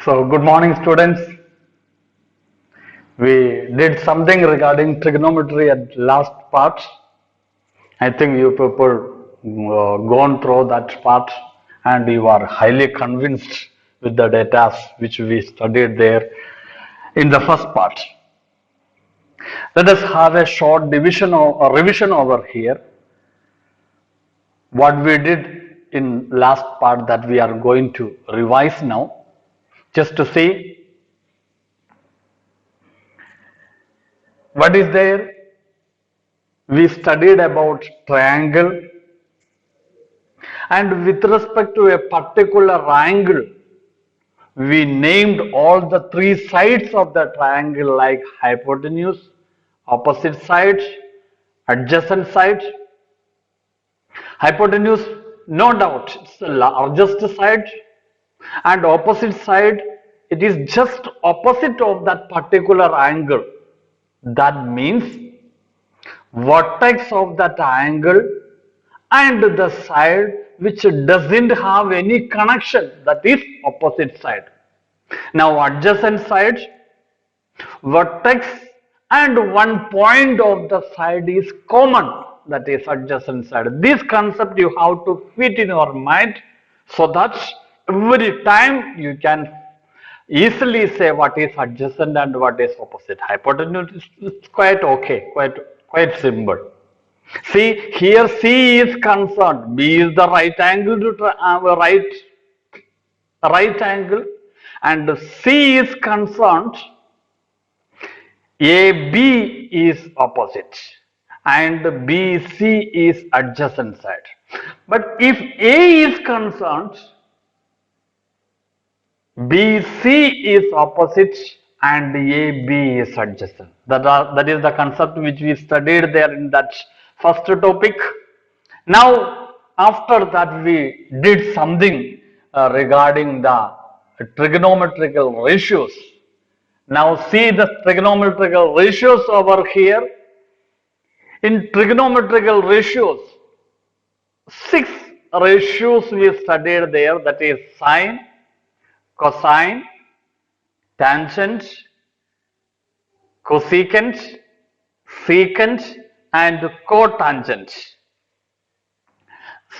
So, good morning, students. We did something regarding trigonometry at last part. I think you people gone through that part and you are highly convinced with the data which we studied there in the first part. Let us have a short division or revision over here. What we did in last part that we are going to revise now, just to see what is there. We studied about triangle, and with respect to a particular angle, we named all the three sides of the triangle like hypotenuse, opposite side, adjacent side. Hypotenuse, no doubt, it's the largest side, and opposite side, it is just opposite of that particular angle. That means vertex of that angle and the side which doesn't have any connection, that is opposite side. Now adjacent side, vertex and one point of the side is common, that is adjacent side. This concept you have to fit in your mind so that every time you can easily say what is adjacent and what is opposite. Hypotenuse is quite okay, quite simple. See, here C is concerned. B is the right angle to right angle, and C is concerned. AB is opposite, and BC is adjacent side. But if A is concerned, BC is opposite and AB is adjacent. That is the concept which we studied there in that first topic. Now, after that, we did something regarding the trigonometrical ratios. Now, see the trigonometrical ratios over here. In trigonometrical ratios, 6 ratios we studied there, that is sine, cosine, tangent, cosecant, secant, and cotangent.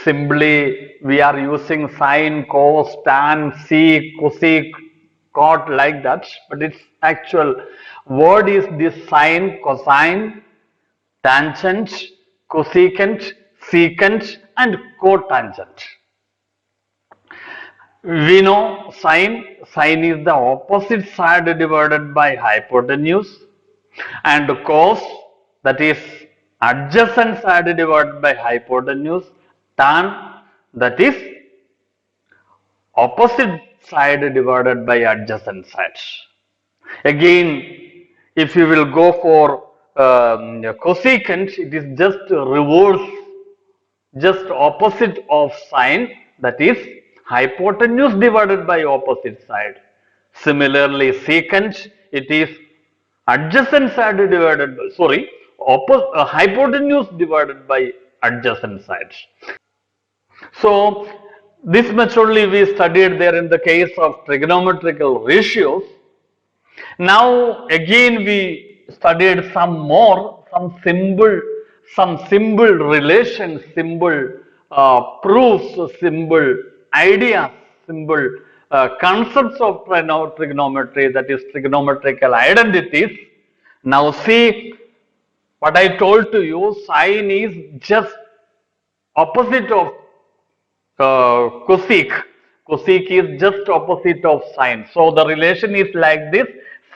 Simply, we are using sine, cos, tan, sec, cosec, cot like that, but its actual word is this sine, cosine, tangent, cosecant, secant, and cotangent. We know sine is the opposite side divided by hypotenuse, and cos, that is adjacent side divided by hypotenuse, tan, that is opposite side divided by adjacent sides. Again, if you will go for cosecant, it is just reverse, just opposite of sine, that is hypotenuse divided by opposite side. Similarly, secant, it is adjacent side divided by, hypotenuse divided by adjacent sides. So, this much only we studied there in the case of trigonometrical ratios. Now, again we studied some more, some symbol relations, symbol proofs, symbol ideas, symbol concepts of trigonometry, that is trigonometrical identities. Now see what I told to you, sine is just opposite of cosec. Cosec is just opposite of sine. So the relation is like this.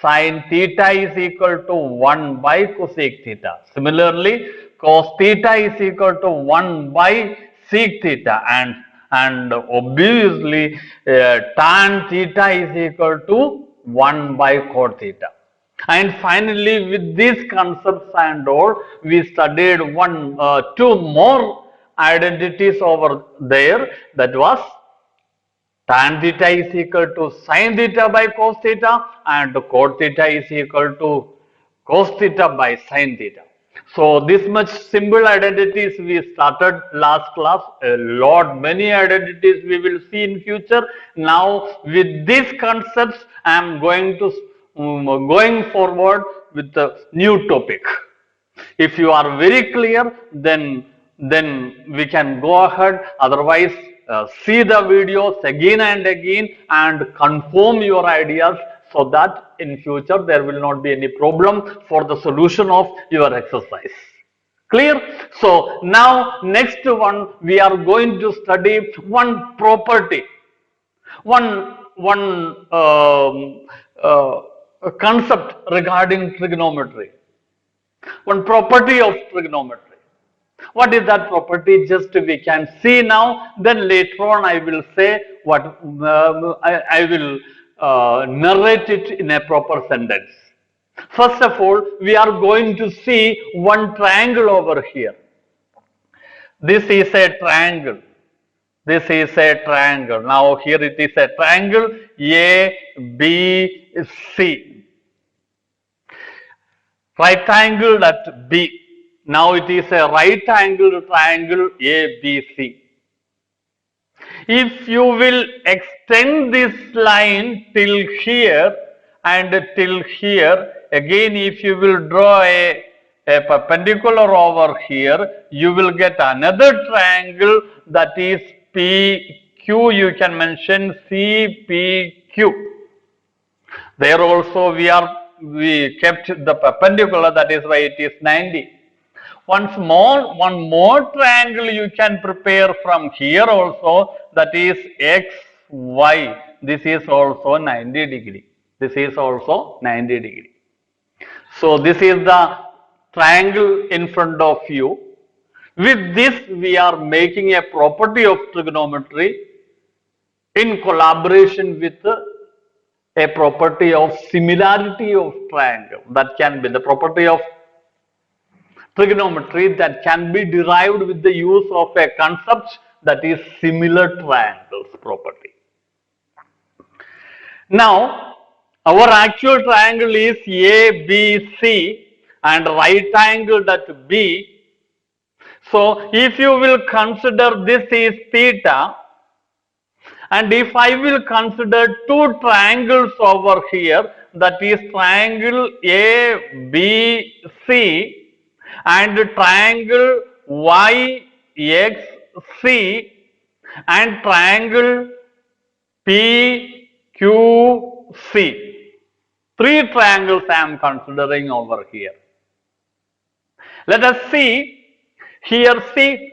Sine theta is equal to 1 by cosec theta. Similarly, cos theta is equal to 1 by sec theta, and obviously tan theta is equal to 1 by cot theta. And finally, with these concepts and all, we studied two more identities over there. That was tan theta is equal to sin theta by cos theta, and cot theta is equal to cos theta by sin theta. So this much symbol identities we started last class. A lot, many identities we will see in future. Now with these concepts, I am going to going forward with the new topic. If you are very clear, then we can go ahead. Otherwise, see the videos again and again and confirm your ideas so that in future there will not be any problem for the solution of your exercise. Clear? So now next one we are going to study one property, one concept regarding trigonometry, one property of trigonometry. What is that property? Just we can see now. Then later on, I will say what I will narrate it in a proper sentence. First of all, we are going to see one triangle over here. This is a triangle. This is a triangle. Now here it is a triangle A, B, C. Right angle at B. Now it is a right angled triangle ABC. If you will extend this line till here and till here, again if you will draw a perpendicular over here, you will get another triangle that is PQ. You can mention CPQ. There also we kept the perpendicular, that is why it is 90. One more triangle you can prepare from here also, that is XY. This is also 90 degree. This is also 90 degree. So this is the triangle in front of you. With this we are making a property of trigonometry in collaboration with a property of similarity of triangle. That can be the property of trigonometry that can be derived with the use of a concept that is similar triangles property. Now, our actual triangle is ABC and right angled at B. So, if you will consider this is theta, and if I will consider two triangles over here, that is triangle ABC and triangle YXC and triangle PQC. Three triangles I am considering over here. Let us see. Here C,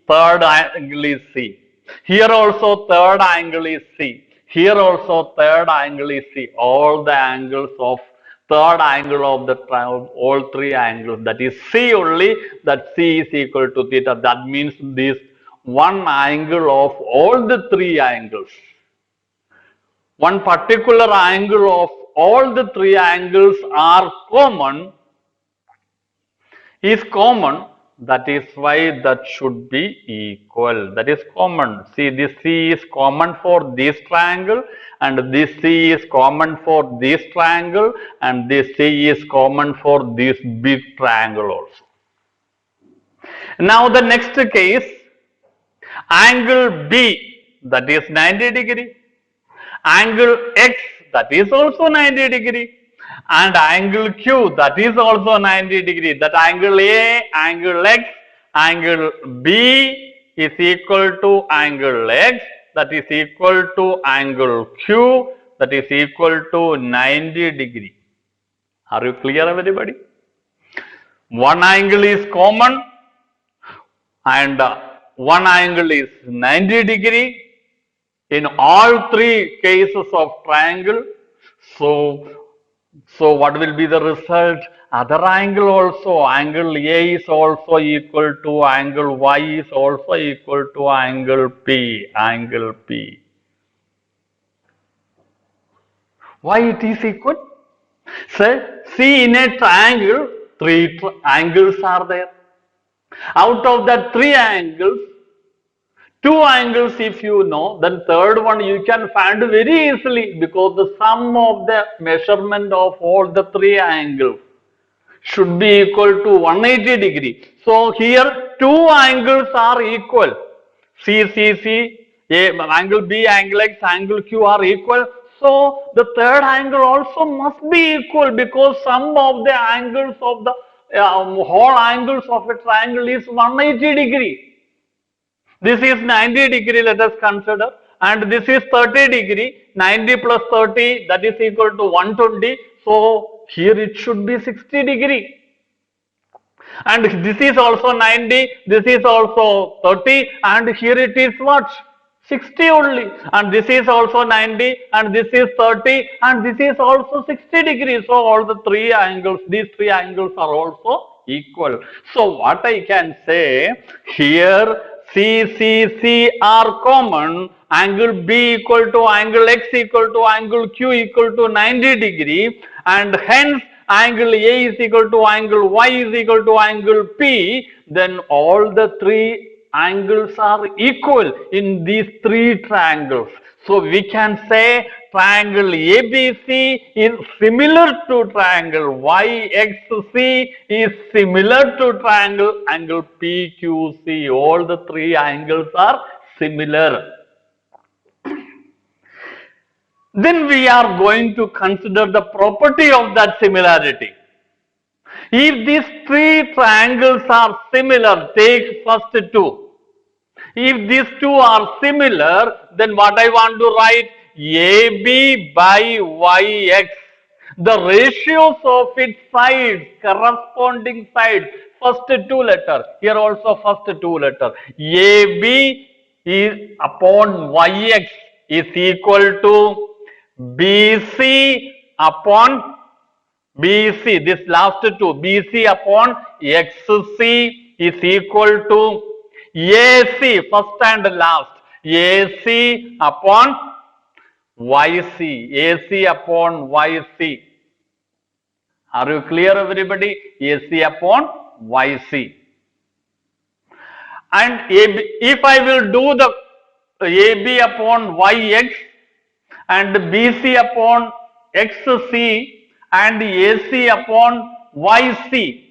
third angle is C. Here also third angle is C. Here also third angle is C. All the angles of third angle of the triangle, all three angles, that is C only, that C is equal to theta. That means this one angle of all the three angles. One particular angle of all the three angles are common, is common. That is why that should be equal. That is common. See, this C is common for this triangle, and this C is common for this triangle, and this C is common for this big triangle also. Now the next case, angle B, that is 90 degree, angle X, that is also 90 degree, and angle Q, that is also 90 degree. That angle A, angle X, angle B is equal to angle X, that is equal to angle Q, that is equal to 90 degree. Are you clear, everybody? One angle is common and one angle is 90 degree in all three cases of triangle. So what will be the result? Other angle also, angle A is also equal to angle Y is also equal to angle P, angle P. Why it is equal? So, see, in a triangle, three angles are there. Out of that three angles, two angles if you know, then third one you can find very easily, because the sum of the measurement of all the three angles should be equal to 180 degree. So here two angles are equal. Angle B, angle X, angle Q are equal. So the third angle also must be equal because sum of the angles of the whole angles of a triangle is 180 degree. This is 90 degree, let us consider, and this is 30 degree. 90 plus 30, that is equal to 120. So here it should be 60 degree. And this is also 90, this is also 30, and here it is what? 60 only. And this is also 90, and this is 30, and this is also 60 degrees. So all the three angles, these three angles are also equal. So what I can say here, C are common, angle B equal to angle X equal to angle Q equal to 90 degree, and hence angle A is equal to angle Y is equal to angle P, then all the three angles are equal in these three triangles. So we can say triangle ABC is similar to triangle YXC is similar to triangle angle PQC. All the three angles are similar. Then we are going to consider the property of that similarity. If these three triangles are similar, take first two. If these two are similar, then what I want to write? AB by YX. The ratios of its sides, corresponding sides, first two letters. Here also first two letters. AB is upon YX is equal to BC upon BC, this last two, BC upon XC is equal to AC, first and last, AC upon YC, AC upon YC. Are you clear, everybody? AC upon YC. And if I will do the AB upon YX and BC upon XC and AC upon YC.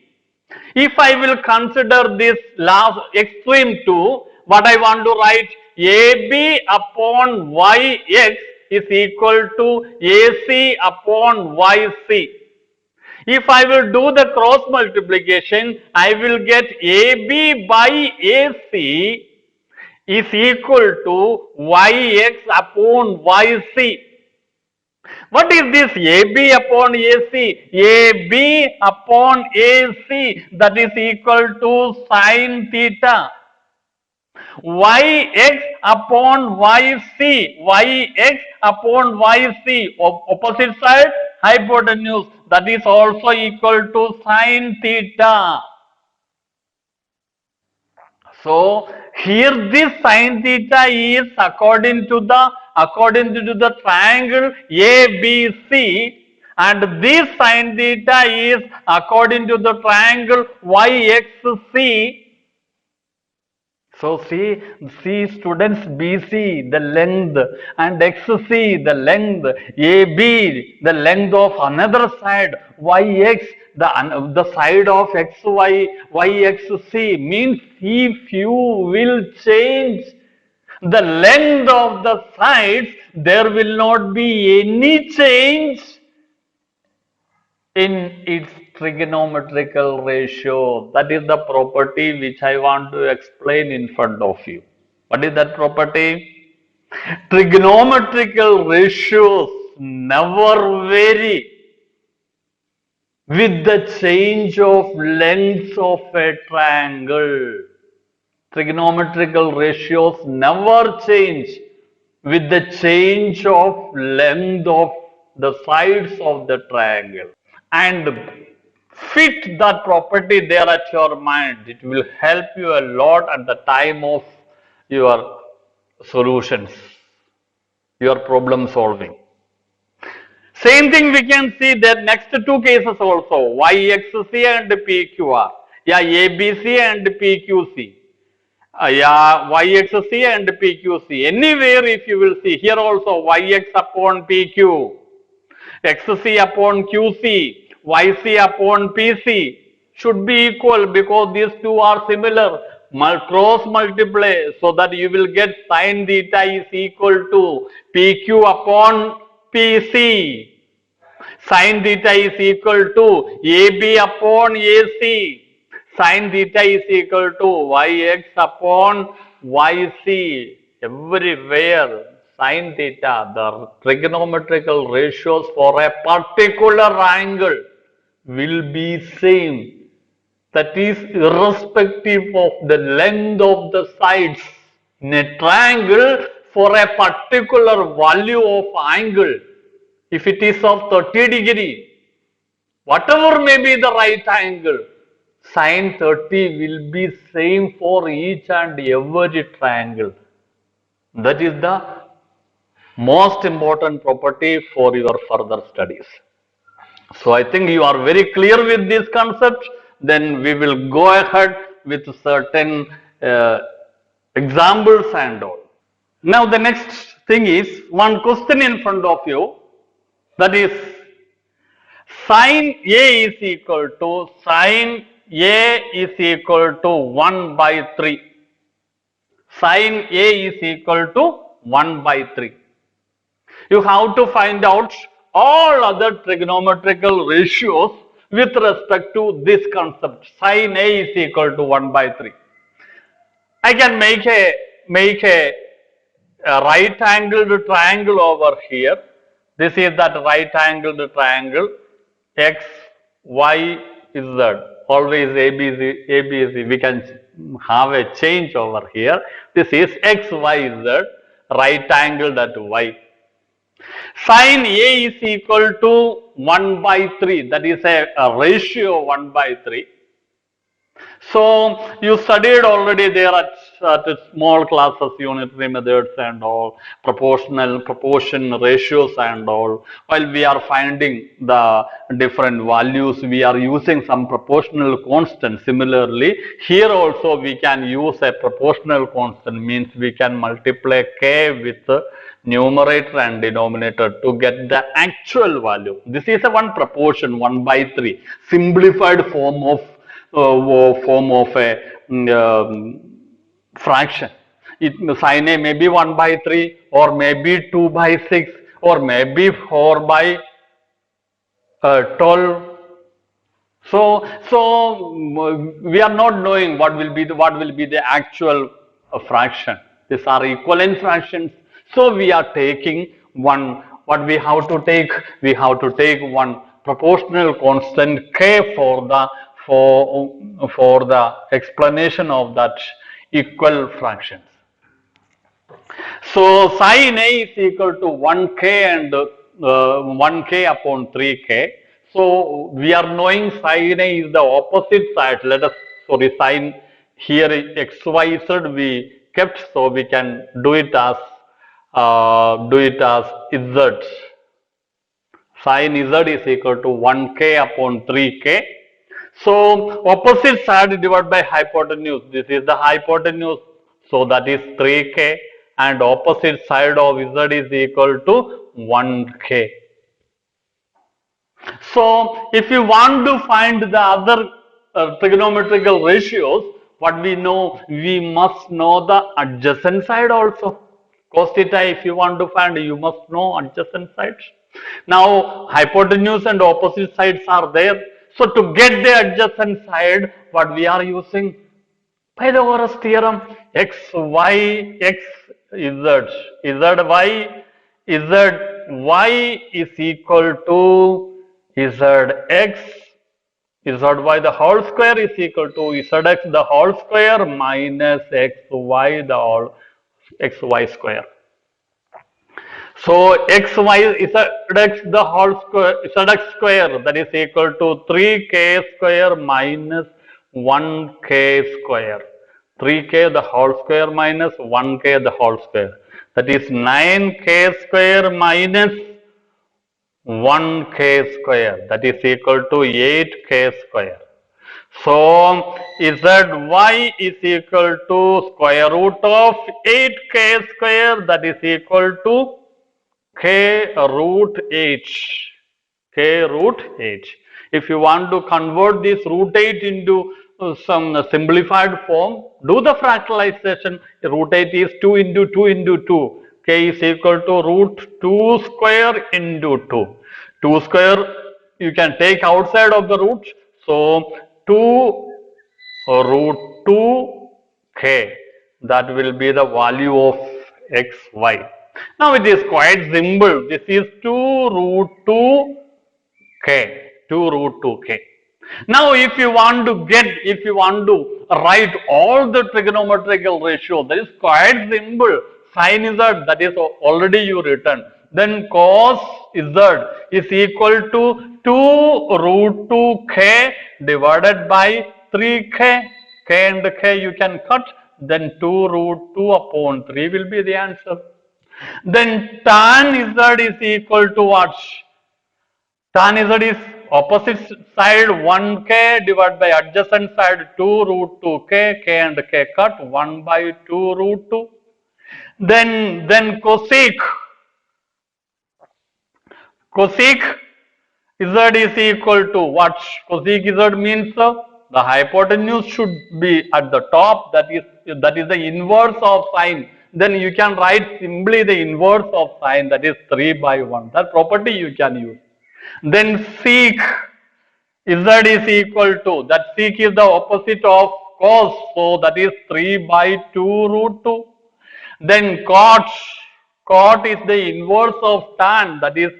If I will consider this last extreme two, what I want to write? AB upon YX is equal to AC upon YC. If I will do the cross multiplication, I will get AB by AC is equal to YX upon YC. What is this AB upon AC? AB upon AC, that is equal to sine theta. YX upon YC, YX upon YC, opposite side hypotenuse, that is also equal to sine theta. So here this sine theta is according to the triangle ABC, and this sine theta is according to the triangle YXC. So see students, BC the length and XC the length, AB the length of another side, YX the side of XY, YXC, means if you will change the length of the sides, there will not be any change in its trigonometrical ratio. That is the property which I want to explain in front of you. What is that property? Trigonometrical ratios never vary with the change of lengths of a triangle. Trigonometrical ratios never change with the change of length of the sides of the triangle. And fit that property there at your mind. It will help you a lot at the time of your solutions, your problem solving. Same thing we can see that next two cases also, YXC and PQR. Yeah, ABC and PQC. Yeah, YXC and PQC. Anywhere if you will see, here also YX upon PQ, XC upon QC, YC upon PC should be equal because these two are similar. Cross multiply so that you will get sine theta is equal to PQ upon PC. Sine theta is equal to AB upon AC. Sine theta is equal to YX upon YC. Everywhere sine theta, the trigonometrical ratios for a particular angle will be same. That is irrespective of the length of the sides. In a triangle, for a particular value of angle, if it is of 30 degree, whatever may be the right angle, sine 30 will be same for each and every triangle. That is the most important property for your further studies. So I think you are very clear with this concept. Then we will go ahead with certain examples and all. Now the next thing is one question in front of you, that is sine A is equal to 1 by 3. Sine A is equal to 1 by 3. You have to find out all other trigonometrical ratios with respect to this concept. Sine A is equal to 1 by 3. I can make a right angled triangle over here. This is that right angled triangle. X, Y, Z. Always ABC. We can have a change over here. This is X, Y, Z. Right angled at Y. Sine A is equal to 1 by 3. That is a ratio 1 by 3. So you studied already there at small classes, unitary methods and all, proportion ratios and all. While we are finding the different values, we are using some proportional constant. Similarly, here also we can use a proportional constant, means we can multiply k with numerator and denominator to get the actual value. This is a one proportion 1 by 3, simplified form of a fraction. Sine A may be 1 by 3 or maybe 2 by 6 or maybe 4 by 12. So we are not knowing what will be the actual fraction. These are equivalent fractions. So we are taking one. What we have to take? We have to take one proportional constant k for the explanation of that equal fractions. So sine A is equal to 1k and 1k upon 3k. So we are knowing sine A is the opposite side. Sine here xyz we kept, so we can do it as z. Sine z is equal to 1k upon 3k. So opposite side divided by hypotenuse. This is the hypotenuse. So that is 3k, and opposite side of z is equal to 1k. So if you want to find the other trigonometrical ratios, what we know, we must know the adjacent side also. Cos theta, if you want to find, you must know adjacent sides. Now hypotenuse and opposite sides are there. So to get the adjacent side, what we are using? Pythagoras theorem. X, Y, X, Z. ZY is equal to ZX. ZY the whole square is equal to ZX the whole square minus XY the whole XY square. So xy zx the whole square, zx square, that is equal to 3k square minus 1k square. 3k the whole square minus 1k the whole square. That is 9k square minus 1k square. That is equal to 8k square. So zy is equal to square root of 8k square, that is equal to k root h. If you want to convert this root 8 into some simplified form, do the fractalization. Root 8 is 2 into 2 into 2. K is equal to root 2 square into 2. 2 square you can take outside of the root. So 2 root 2k, that will be the value of xy. Now it is quite simple. This is 2 root 2k, 2 root 2k. Now if you want to write all the trigonometrical ratio, that is quite simple. Sin z, that is already you written. Then cos z is equal to 2 root 2k divided by 3k. K and k you can cut. Then 2 root 2 upon 3 will be the answer. Then tan z is equal to what? Tan z is opposite side 1k divided by adjacent side 2 root 2k, k and k cut 1 by 2 root 2. Then cosec z is equal to what? Cosec z means the hypotenuse should be at the top, that is the inverse of sine. Then you can write simply the inverse of sine, that is 3 by 1. That property you can use. Then sec z is equal to, that sec is the opposite of cos, so that is 3 by 2 root 2. Then cot is the inverse of tan, that is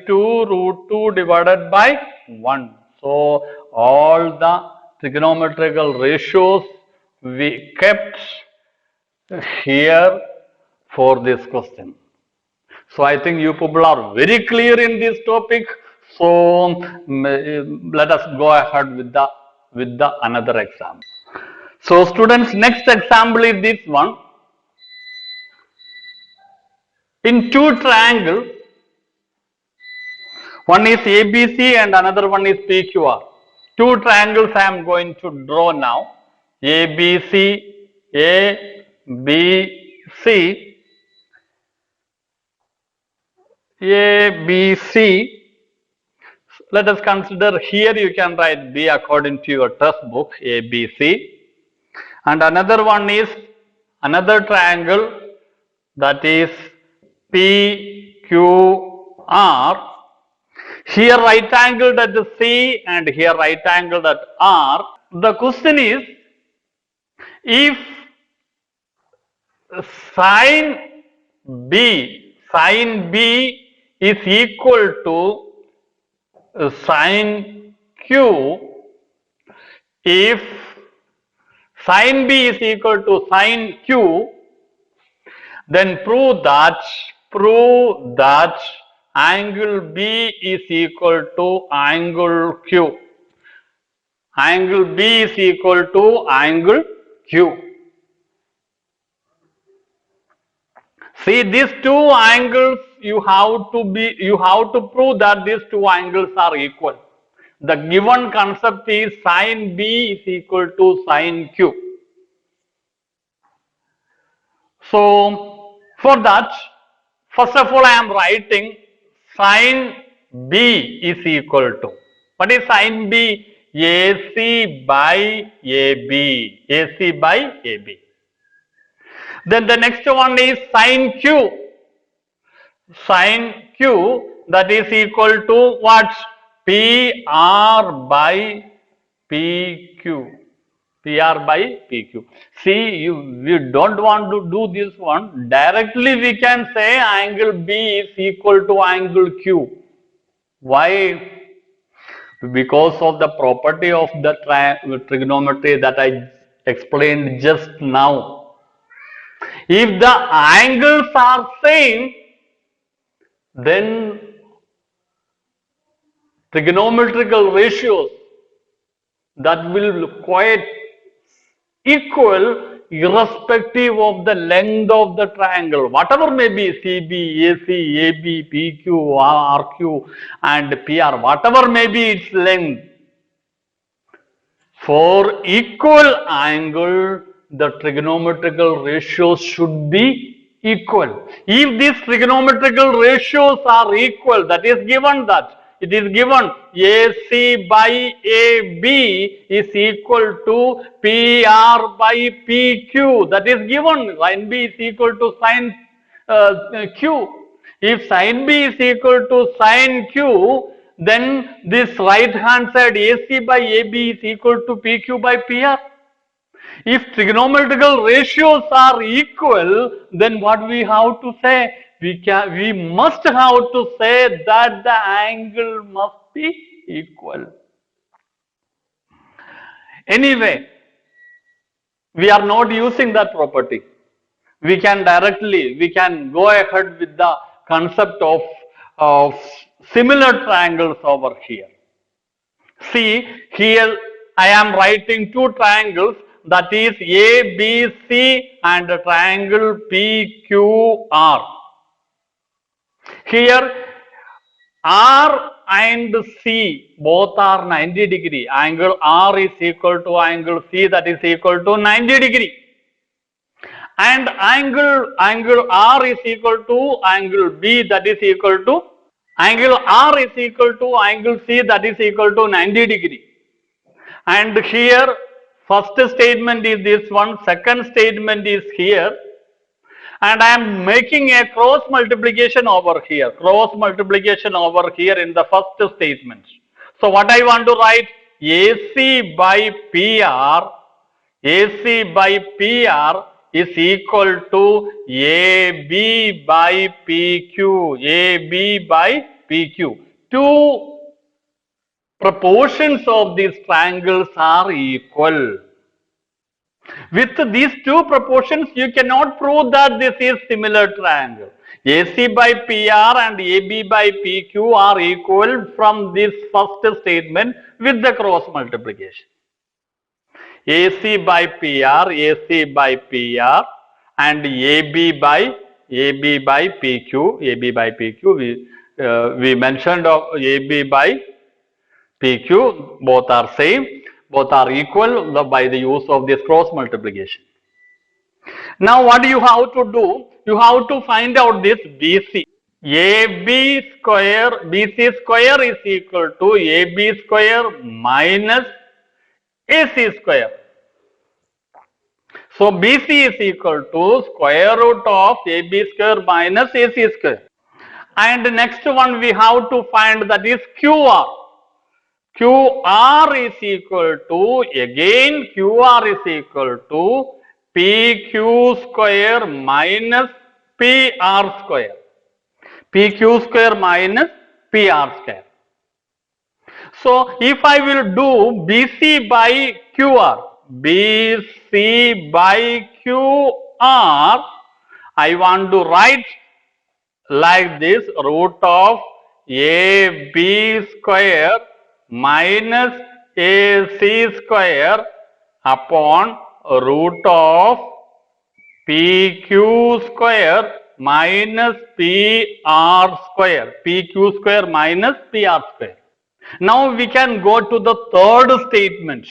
2 root 2 divided by 1. So all the trigonometrical ratios we kept here for this question. So I think you people are very clear in this topic. So let us go ahead with the another example. So students, next example is this one. In two triangles, one is ABC and another one is PQR. Two triangles I am going to draw now. ABC, ABC. Let us consider here you can write B according to your textbook, ABC. And another one is another triangle, that is PQR. Here right angled at the C and here right angled at R. The question is, if sin B is equal to sin Q, if sin B is equal to sin Q, then prove that angle B is equal to angle Q. Angle B is equal to angle Q. See, these two angles you have to prove that these two angles are equal. The given concept is sin B is equal to sin Q. So for that, first of all I am writing sin B is equal to, what is sin B? AC by AB. AC by AB. Then the next one is sin Q. Sin Q, that is equal to what? PR by PQ. PR by PQ. See, we don't want to do this one. Directly we can say angle B is equal to angle Q. Why? Because of the property of the trigonometry that I explained just now. If the angles are same, then trigonometrical ratios that will look quite equal irrespective of the length of the triangle, whatever may be CB, AC, AB, PQ, RQ and PR, whatever may be its length. For equal angle, the trigonometrical ratios should be equal. If these trigonometrical ratios are equal, that is given that It is given AC by AB is equal to PR by PQ. That is given. Sin B is equal to sin Q. If sin B is equal to sin Q, then this right hand side AC by AB is equal to PQ by PR. If trigonometrical ratios are equal, then what we have to say? We must have to say that the angle must be equal. Anyway, we are not using that property. We can go ahead with the concept of similar triangles over here. See, here I am writing two triangles, that is ABC and triangle PQR. Here R and C both are 90 degree. Angle R is equal to angle C, that is equal to 90 degree. And angle R is equal to angle B, that is equal to angle R is equal to angle C, that is equal to 90 degree. And here first statement is this one, second statement is here, and I am making a cross multiplication over here in the first statement. So what I want to write, AC by PR is equal to AB by PQ. Two proportions of these triangles are equal. With these two proportions, you cannot prove that this is similar triangle. AC by PR and AB by PQ are equal from this first statement with the cross multiplication. AC by PR and AB by PQ. We mentioned of AB by PQ, both are same, both are equal by the use of this cross multiplication. Now what you have to do? You have to find out this BC. BC square is equal to AB square minus AC square. So BC is equal to square root of AB square minus AC square. And next one we have to find, that is QR. QR is equal to PQ square minus PR square. PQ square minus PR square. So if I will do BC by QR, I want to write like this, root of AB square minus AC square upon root of PQ square minus PR square. PQ square minus PR square. Now we can go to the third statement.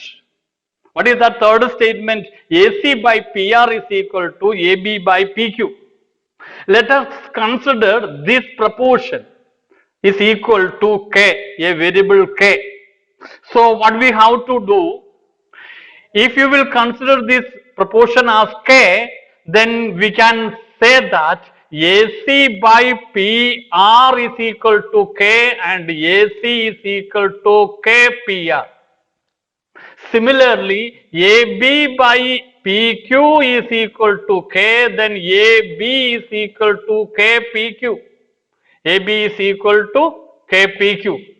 What is the third statement? AC by PR is equal to AB by PQ. Let us consider this proportion is equal to K, a variable K. So what we have to do, if you will consider this proportion as K, then we can say that AC by PR is equal to K and AC is equal to KPR. Similarly, AB by PQ is equal to K, then AB is equal to KPQ. AB is equal to KPQ.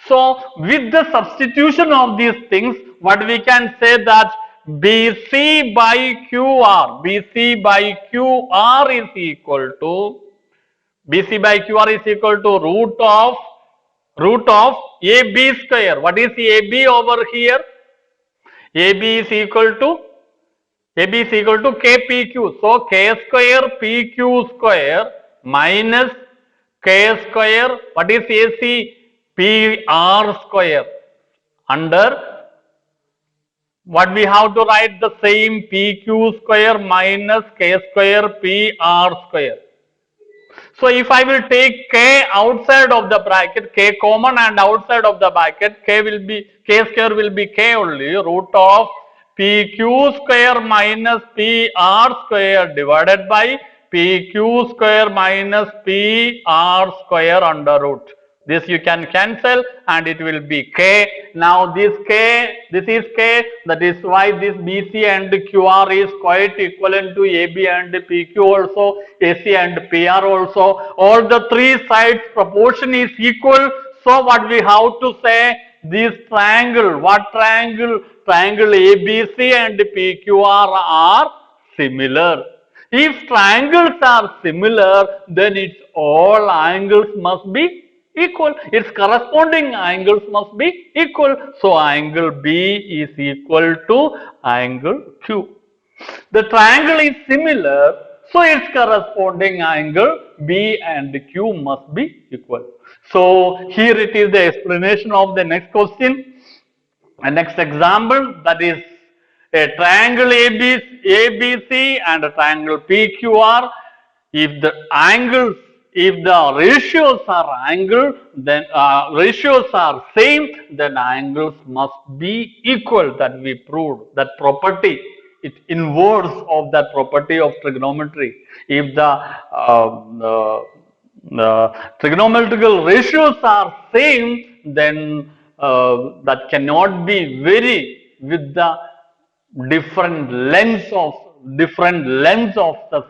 So, with the substitution of these things, what we can say that BC by QR is equal to root of AB square. What is AB over here? AB is equal to KPQ. So K square PQ square minus K square, what is AC? PR square, under what we have to write, the same PQ square minus K square PR square. So if I will take k outside of the bracket, k common and outside of the bracket, k square will be k only, root of pq square minus pr square divided by pq square minus pr square under root. This you can cancel and it will be k. Now this k, this is k, that is why this BC and QR is quite equivalent to AB and PQ also, AC and PR also. All the three sides proportion is equal. So what we have to say, this triangle, what triangle? Triangle ABC and PQR are similar. If triangles are similar, then its all angles must be equal. Its corresponding angles must be equal. So angle B is equal to angle Q. The triangle is similar, so its corresponding angle B and Q must be equal. So here it is the explanation of the next question. And next example, that is a triangle ABC and a triangle PQR. If the angles, if the ratios are same, then angles must be equal. That we proved, that property. It inverse of that property of trigonometry. If the trigonometrical ratios are same, then that cannot be vary with the different lengths of the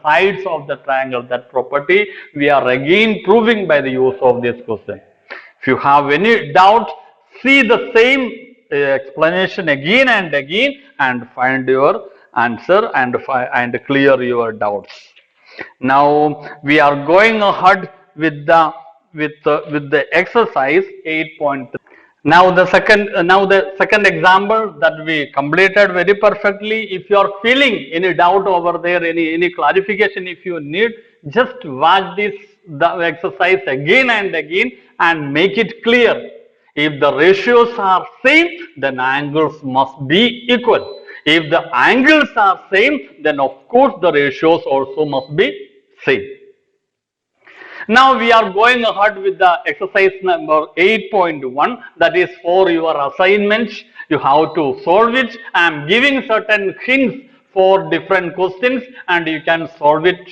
sides of the triangle. That property we are again proving by the use of this question. If you have any doubt, see the same explanation again and again and find your answer and clear your doubts. Now we are going ahead with the exercise 8.3. Now the second example that we completed very perfectly. If you are feeling any doubt over there, any clarification if you need, just watch the exercise again and again and make it clear. If the ratios are same, then angles must be equal. If the angles are same, then of course the ratios also must be same. Now we are going ahead with the exercise number 8.1, that is for your assignment. You have to solve it. I am giving certain hints for different questions and you can solve it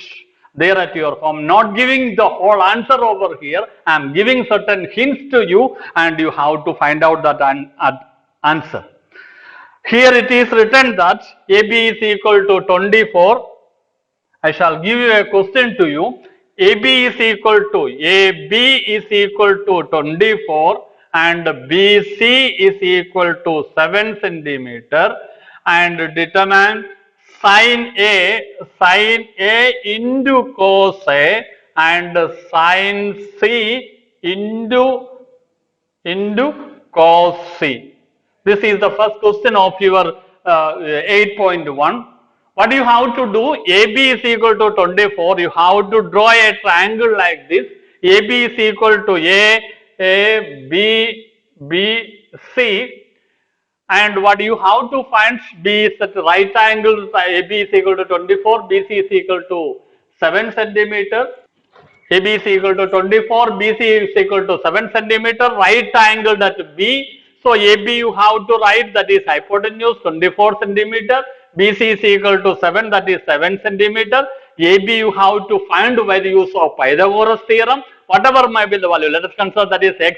there at your home. Not giving the whole answer over here. I am giving certain hints to you and you have to find out that answer. Here it is written that AB is equal to 24. I shall give you a question to you. AB is equal to 24 and BC is equal to 7 centimeter, and determine sin A into cos A and sin C into cos C. This is the first question of your 8.1. What you have to do? AB is equal to 24. You have to draw a triangle like this. AB is equal to A, B, C. And what you have to find? B is at right angle. AB is equal to 24. BC is equal to 7 centimeter. AB is equal to 24. BC is equal to 7 centimeter. Right angle, that B. So AB you have to write, that is hypotenuse 24 centimeter. BC is equal to 7, that is 7 centimeter. AB you have to find by the use of Pythagoras theorem. Whatever might be the value, let us consider that is x.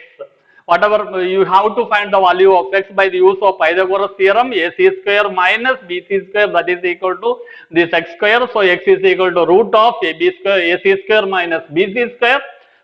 Whatever you have to find the value of x by the use of Pythagoras theorem. AC square minus BC square, that is equal to this x square. So x is equal to root of AB square, AC square minus BC square.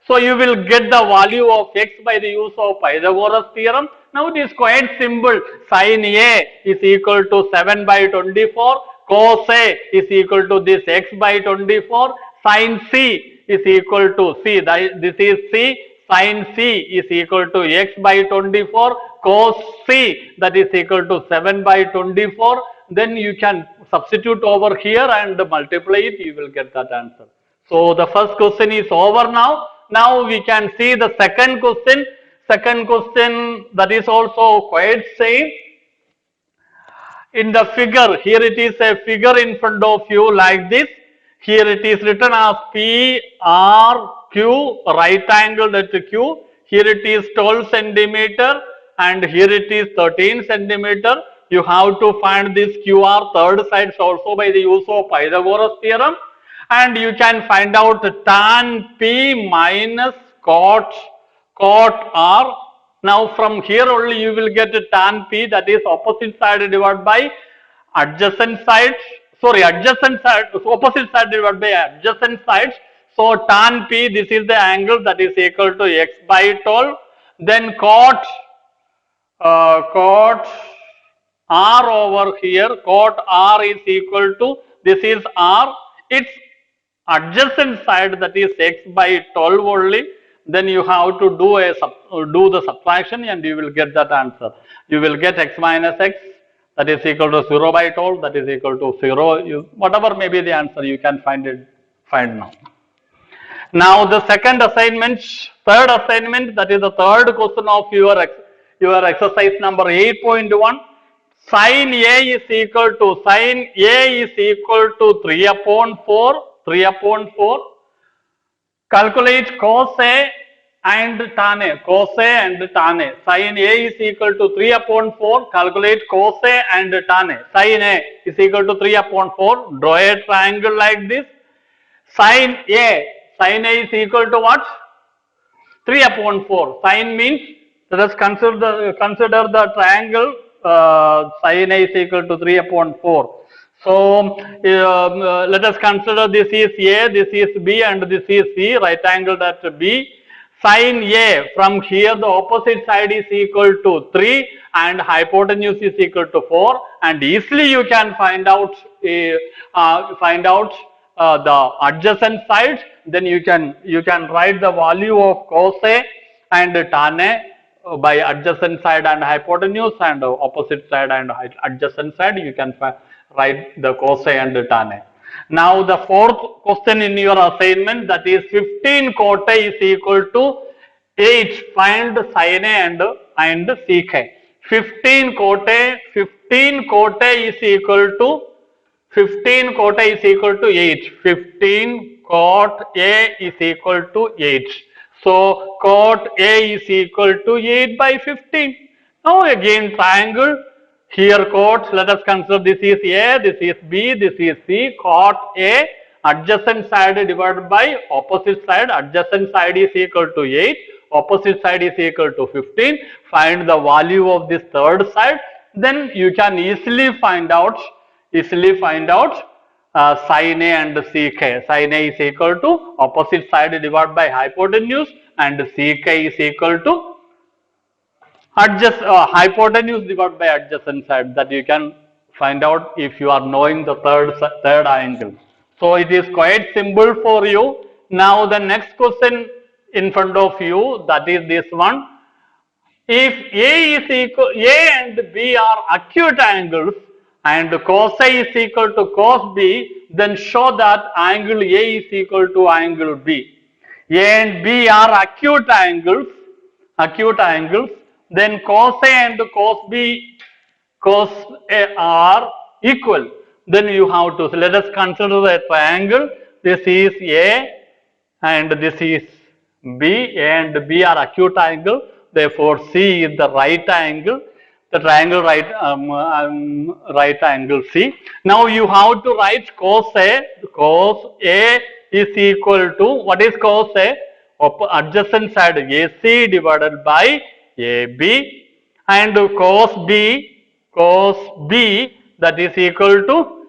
So you will get the value of x by the use of Pythagoras theorem. Now it is quite simple. Sin A is equal to 7 by 24. Cos A is equal to this x by 24. Sin C is equal to C. This is C. Sin C is equal to x by 24. Cos C, that is equal to 7 by 24. Then you can substitute over here and multiply it. You will get that answer. So the first question is over now. Now we can see the second question. Second question, that is also quite same. In the figure, here it is a figure in front of you like this. Here it is written as PRQ, right angle at Q. Here it is 12 centimeter and here it is 13 centimeter. You have to find this QR third sides also by the use of Pythagoras theorem, and you can find out tan P minus cot R. Now from here only you will get tan P, that is opposite side divided by adjacent sides. Sorry, adjacent side, opposite side divided by adjacent sides. So tan P, this is the angle that is equal to x by 12. Then cot R over here, cot R is equal to, this is R, its adjacent side, that is x by 12 only. Then you have to do the subtraction and you will get that answer. You will get x minus x, that is equal to 0 by 12, that is equal to 0. Whatever may be the answer, you can find now. Now the second assignment, third assignment, that is the third question of your exercise number 8.1. Sin A is equal to 3 upon 4. Calculate cos A and tan A. Sin A is equal to 3 upon 4. Calculate cos A and tan A. Sin A is equal to 3 upon 4. Draw a triangle like this. Sin A is equal to what? 3 upon 4. Sin means, let us consider the triangle. Sin A is equal to 3 upon 4. So let us consider this is A, this is B, and this is C, right angle at B. Sin A, from here the opposite side is equal to 3 and hypotenuse is equal to 4, and easily you can find out the adjacent sides. Then you can write the value of cos A and tan A by adjacent side and hypotenuse, and opposite side and adjacent side you can write the cos A and tan A. Now the fourth question in your assignment, that is 15 cot A is equal to 8. Find sin A and sec. 15 cot A is equal to 8. 15 cot A is equal to 8. So cot A is equal to 8 by 15. Now again triangle. Here cot, let us consider this is A, this is B, this is C. Cot A, adjacent side divided by opposite side. Adjacent side is equal to 8. Opposite side is equal to 15. Find the value of this third side. Then you can easily find out sin A and sec. Sin A is equal to opposite side divided by hypotenuse, and sec is equal to hypotenuse divided by adjacent side. That you can find out if you are knowing the third angle. So it is quite simple for you. Now the next question in front of you, that is this one. If A and B are acute angles and cos A is equal to cos B, then show that angle A is equal to angle B. A and B are acute angles, then cos A and cos A are equal. Then you have to, let us consider the triangle. This is A and this is B. A and B are acute angle. Therefore, C is the right angle. The triangle right angle C. Now you have to write cos A. Cos A is equal to, what is cos A? Adjacent side AC divided by AB, and cos B, that is equal to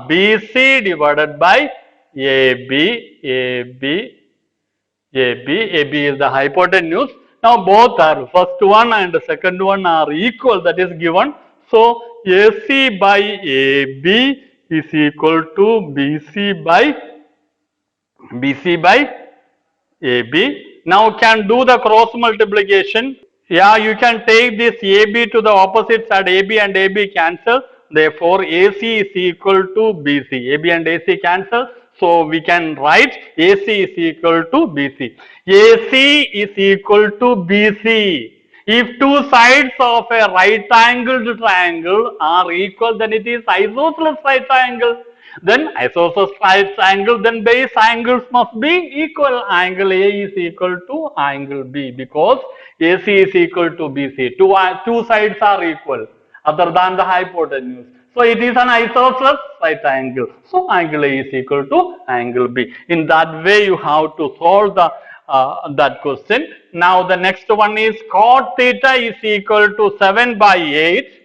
BC divided by AB is the hypotenuse. Now both are, first one and the second one are equal, that is given. So AC by AB is equal to BC by AB. Now can do the cross multiplication. Yeah, you can take this AB to the opposite side. AB and AB cancel. Therefore, AC is equal to BC. AB and AC cancel. So we can write AC is equal to BC. AC is equal to BC. If two sides of a right angled triangle are equal, then it is isosceles right triangle. Then isosceles triangle, then base angles must be equal. Angle A is equal to angle B because AC is equal to BC. Two sides are equal other than the hypotenuse. So it is an isosceles right angle. So angle A is equal to angle B. In that way, you have to solve the that question. Now the next one is cot theta is equal to 7 by 8.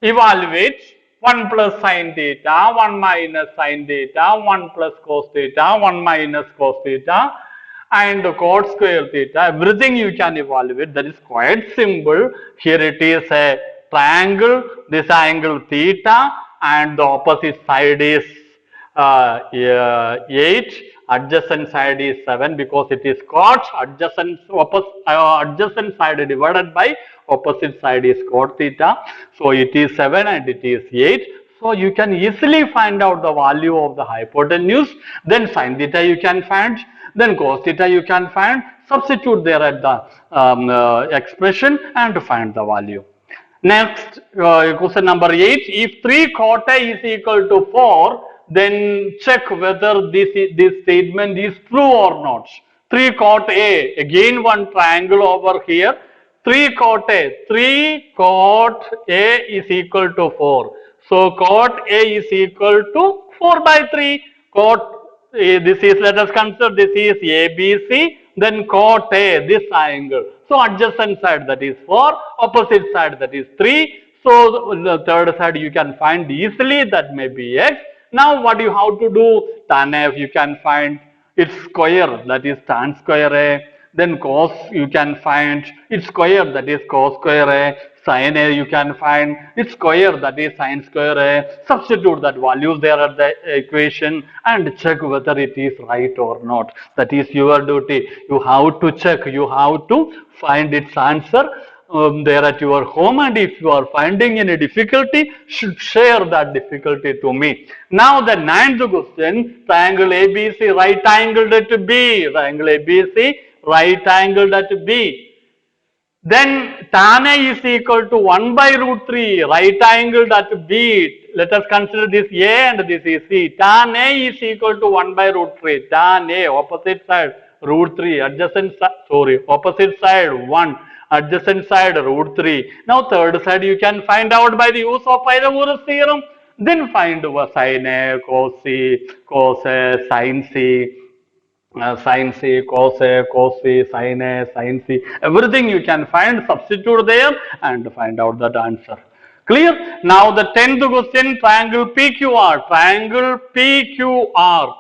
Evaluate 1 plus sin theta, 1 minus sin theta, 1 plus cos theta, 1 minus cos theta, and cot square theta. Everything you can evaluate. That is quite simple. Here it is a triangle. This angle theta, and the opposite side is 8. Adjacent side is 7 because it is cot. Adjacent side divided by opposite side is cot theta. So it is 7 and it is 8. So you can easily find out the value of the hypotenuse. Then sin theta you can find. Then cos theta you can find. Substitute there at the expression and find the value. Next, question number 8. If 3 cot A is equal to 4, then check whether this statement is true or not. 3 cot A, again one triangle over here. 3 cot A is equal to 4. So cot A is equal to 4 by 3. Cot A, this is, let us consider this is ABC, then cot A, this angle. So adjacent side, that is 4, opposite side, that is 3. So the third side you can find easily, that may be X. Now what you have to do? Tan A you can find its square, that is tan square A. Then cos you can find its square, that is cos square A. Sin A you can find its square, that is sin square A. Substitute that values there at the equation and check whether it is right or not. That is your duty. You have to check, you have to find its answer there at your home, and if you are finding any difficulty, should share that difficulty to me. Now the ninth question, triangle ABC right angled at B, triangle ABC right angled at B. Then tan A is equal to 1 by root 3 right angled at B. Let us consider this A and this is C. Tan A is equal to 1 by root 3. Tan A, opposite side root 3, adjacent side, opposite side 1. Adjacent side root 3. Now third side you can find out by the use of Pythagoras theorem. Then find sin A, cos C, cos A, sin C, sin C, cos A, cos C, sin A, sin C. Everything you can find, substitute there and find out that answer. Clear? Now the 10th question, triangle PQR. Triangle PQR.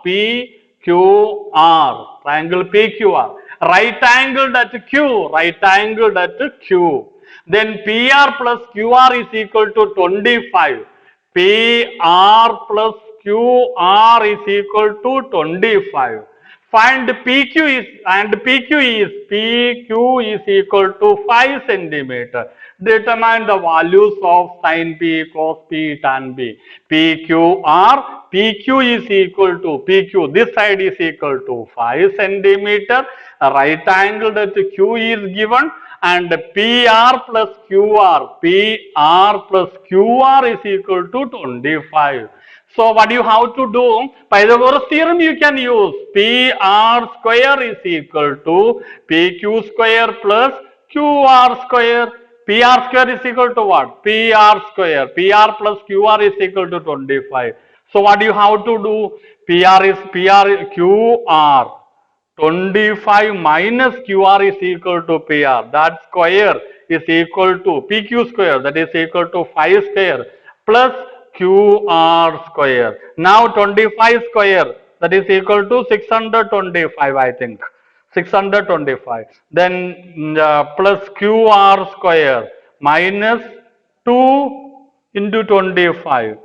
PQR. Triangle PQR. Right angled at Q, right angled at Q. Then PR plus QR is equal to 25. PR plus QR is equal to 25. Find PQ is equal to 5 centimeter. Determine the values of sin B, cos B, tan B. PQ is equal to PQ. This side is equal to 5 centimeter. Right angle at Q is given, and PR plus QR is equal to 25. So what you have to do? Pythagoras theorem you can use. PR square is equal to PQ square plus QR square. PR square is equal to what? PR square. PR plus QR is equal to 25. So what you have to do? QR. 25 minus QR is equal to PR. That square is equal to PQ square, that is equal to 5 square plus QR square. Now 25 square, that is equal to 625, I think. 625. Then plus QR square minus 2 into 25,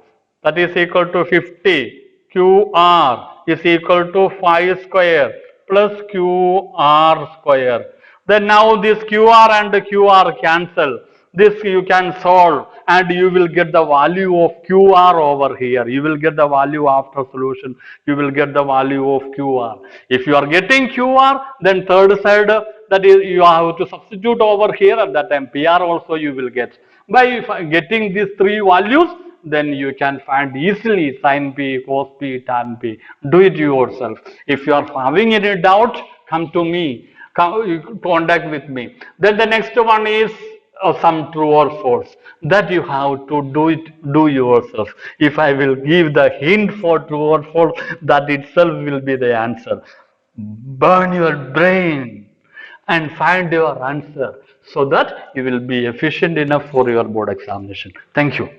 that is equal to 50. QR is equal to 5 square plus QR square. Then now this QR and QR cancel. This you can solve and you will get the value of QR over here. You will get the value after solution. You will get the value of QR. If you are getting QR, then third side, that is, you have to substitute over here. At that time PR also you will get. By getting these three values, then you can find easily sin p, cos p, tan p. Do it yourself. If you are having any doubt, come to me. Come, contact with me. Then the next one is some true or false, that you have to do yourself. If I will give the hint for true or false, that itself will be the answer. Burn your brain and find your answer so that you will be efficient enough for your board examination. Thank you.